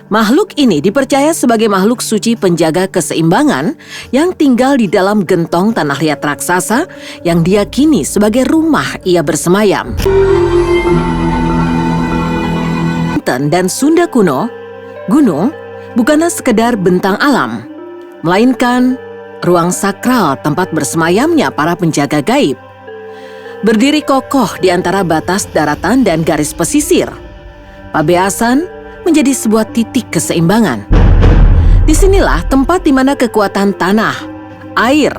Makhluk ini dipercaya sebagai makhluk suci penjaga keseimbangan yang tinggal di dalam gentong tanah liat raksasa yang diyakini sebagai rumah ia bersemayam. Banten dan Sunda kuno, gunung bukanlah sekedar bentang alam, melainkan ruang sakral tempat bersemayamnya para penjaga gaib. Berdiri kokoh di antara batas daratan dan garis pesisir, Pabeasan menjadi sebuah titik keseimbangan. Disinilah tempat di mana kekuatan tanah, air,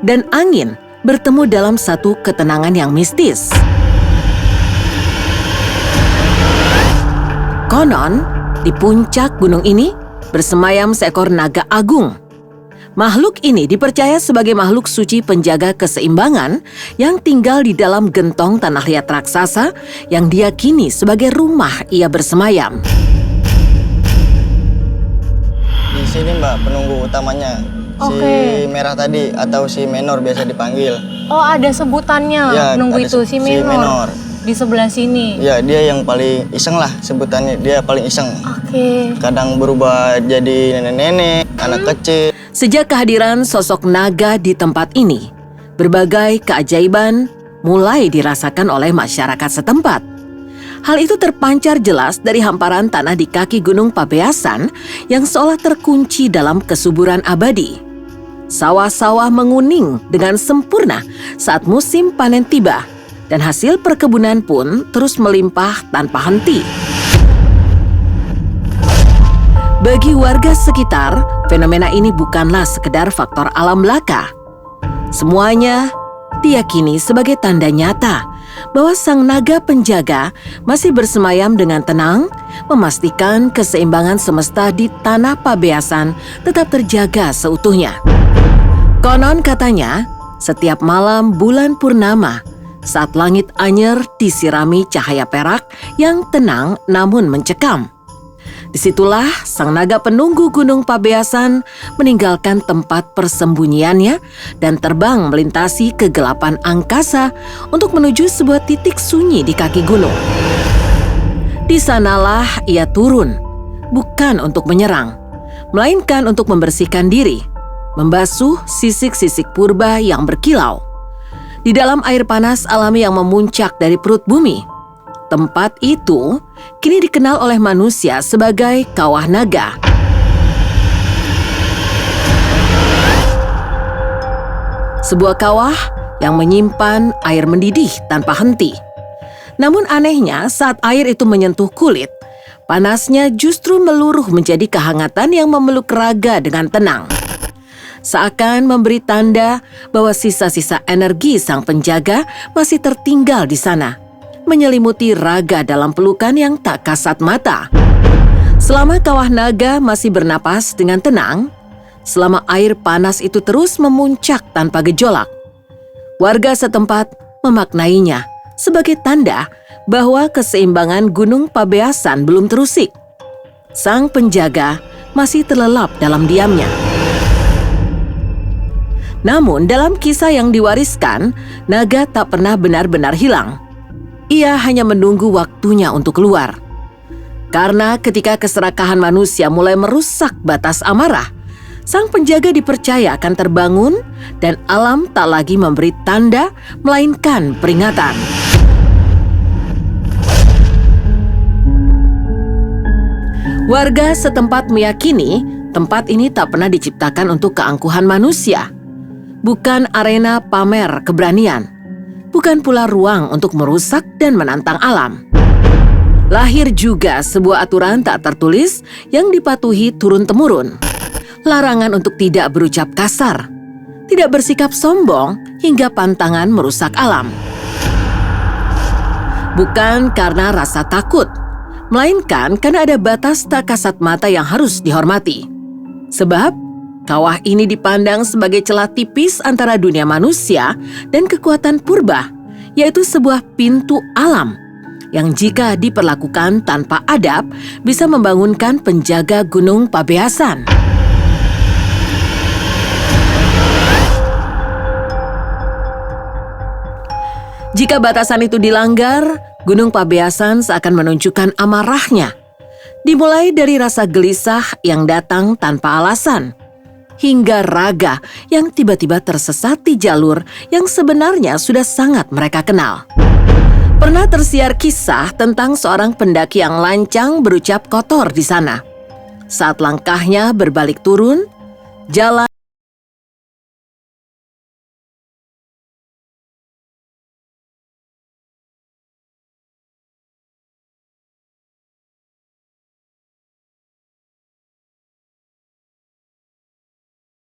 dan angin bertemu dalam satu ketenangan yang mistis. Konon, di puncak gunung ini bersemayam seekor naga agung. Makhluk ini dipercaya sebagai makhluk suci penjaga keseimbangan yang tinggal di dalam gentong tanah liat raksasa yang diyakini sebagai rumah ia bersemayam. Di sini Mbak, penunggu utamanya. Si merah tadi atau si menor biasa dipanggil. Oh, ada sebutannya Ya, penunggu ada itu, si menor. Di sebelah sini. Ya, dia yang paling iseng lah sebutannya. Dia paling iseng. Kadang berubah jadi nenek-nenek, anak kecil. Sejak kehadiran sosok naga di tempat ini, berbagai keajaiban mulai dirasakan oleh masyarakat setempat. Hal itu terpancar jelas dari hamparan tanah di kaki Gunung Pabeasan yang seolah terkunci dalam kesuburan abadi. Sawah-sawah menguning dengan sempurna saat musim panen tiba, dan hasil perkebunan pun terus melimpah tanpa henti. Bagi warga sekitar, fenomena ini bukanlah sekedar faktor alam belaka. Semuanya diyakini sebagai tanda nyata bahwa sang naga penjaga masih bersemayam dengan tenang, memastikan keseimbangan semesta di tanah Pabeasan tetap terjaga seutuhnya. Konon katanya, setiap malam bulan purnama, saat langit anyer disirami cahaya perak yang tenang namun mencekam, disitulah sang naga penunggu Gunung Pabeasan meninggalkan tempat persembunyiannya dan terbang melintasi kegelapan angkasa untuk menuju sebuah titik sunyi di kaki gunung. Di sanalah ia turun, bukan untuk menyerang, melainkan untuk membersihkan diri, membasuh sisik-sisik purba yang berkilau. Di dalam air panas alami yang memuncak dari perut bumi, tempat itu kini dikenal oleh manusia sebagai Kawah Naga. Sebuah kawah yang menyimpan air mendidih tanpa henti. Namun anehnya saat air itu menyentuh kulit, panasnya justru meluruh menjadi kehangatan yang memeluk raga dengan tenang. Seakan memberi tanda bahwa sisa-sisa energi sang penjaga masih tertinggal di sana, menyelimuti raga dalam pelukan yang tak kasat mata. Selama Kawah Naga masih bernapas dengan tenang, selama air panas itu terus memuncak tanpa gejolak, warga setempat memaknainya sebagai tanda bahwa keseimbangan Gunung Pabeasan belum terusik. Sang penjaga masih terlelap dalam diamnya. Namun dalam kisah yang diwariskan, naga tak pernah benar-benar hilang. Ia hanya menunggu waktunya untuk keluar. Karena ketika keserakahan manusia mulai merusak batas amarah, sang penjaga dipercaya akan terbangun dan alam tak lagi memberi tanda, melainkan peringatan. Warga setempat meyakini tempat ini tak pernah diciptakan untuk keangkuhan manusia. Bukan arena pamer keberanian, bukan pula ruang untuk merusak dan menantang alam. Lahir juga sebuah aturan tak tertulis yang dipatuhi turun-temurun. Larangan untuk tidak berucap kasar, tidak bersikap sombong hingga pantangan merusak alam. Bukan karena rasa takut, melainkan karena ada batas tak kasat mata yang harus dihormati. Sebab kawah ini dipandang sebagai celah tipis antara dunia manusia dan kekuatan purba, yaitu sebuah pintu alam yang jika diperlakukan tanpa adab bisa membangunkan penjaga Gunung Pabeasan. Jika batasan itu dilanggar, Gunung Pabeasan seakan menunjukkan amarahnya. Dimulai dari rasa gelisah yang datang tanpa alasan, hingga raga yang tiba-tiba tersesat di jalur yang sebenarnya sudah sangat mereka kenal. Pernah tersiar kisah tentang seorang pendaki yang lancang berucap kotor di sana. Saat langkahnya berbalik turun, jalan